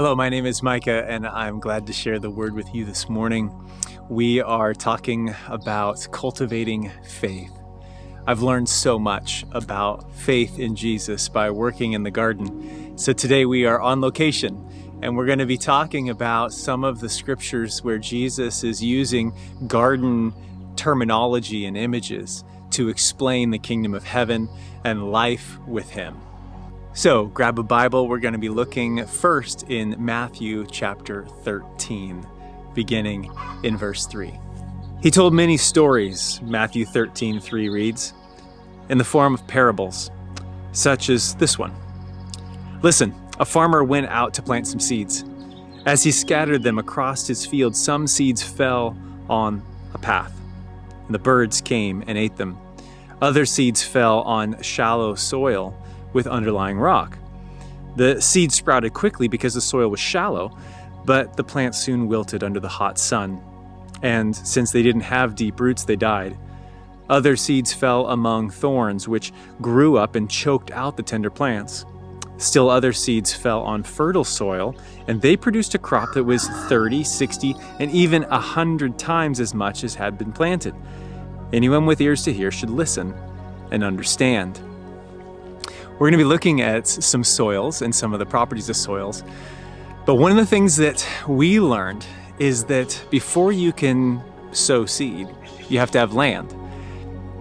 Hello, my name is Micah, and I'm glad to share the word with you this morning. We are talking about cultivating faith. I've learned so much about faith in Jesus by working in the garden. So today we are on location, and we're going to be talking about some of the scriptures where Jesus is using garden terminology and images to explain the kingdom of heaven and life with him. So grab a Bible. We're going to be looking first in Matthew chapter 13, beginning in verse 3. He told many stories, Matthew 13:3 reads, in the form of parables, such as this one. Listen, a farmer went out to plant some seeds. As he scattered them across his field, some seeds fell on a path, and the birds came and ate them. Other seeds fell on shallow soil with underlying rock. The seeds sprouted quickly because the soil was shallow, but the plants soon wilted under the hot sun. And since they didn't have deep roots, they died. Other seeds fell among thorns, which grew up and choked out the tender plants. Still other seeds fell on fertile soil, and they produced a crop that was 30, 60, and even 100 times as much as had been planted. Anyone with ears to hear should listen and understand. We're going to be looking at some soils and some of the properties of soils. But one of the things that we learned is that before you can sow seed, you have to have land.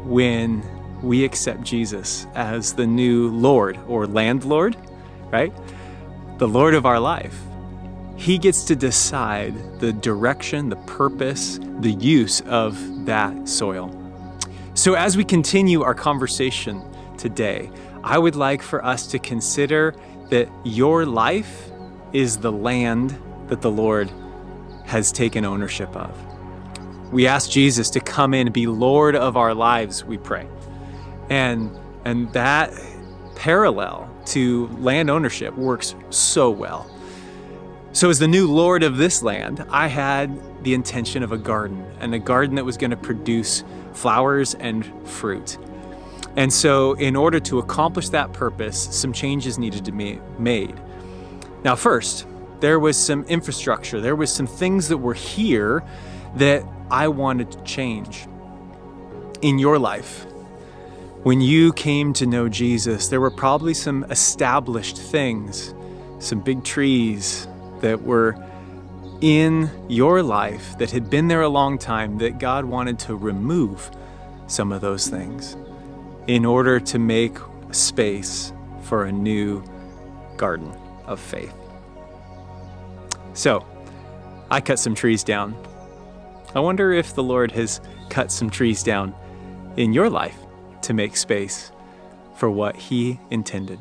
When we accept Jesus as the new Lord or landlord, right? The Lord of our life, he gets to decide the direction, the purpose, the use of that soil. So as we continue our conversation today, I would like for us to consider that your life is the land that the Lord has taken ownership of. We ask Jesus to come in and be Lord of our lives, we pray. And that parallel to land ownership works so well. So as the new Lord of this land, I had the intention of a garden, and a garden that was going to produce flowers and fruit. And so in order to accomplish that purpose, some changes needed to be made. Now, first, there was some infrastructure. There was some things that were here that I wanted to change. In your life, when you came to know Jesus, there were probably some established things, some big trees that were in your life that had been there a long time that God wanted to remove some of those things in order to make space for a new garden of faith. So, I cut some trees down. I wonder if the Lord has cut some trees down in your life to make space for what he intended.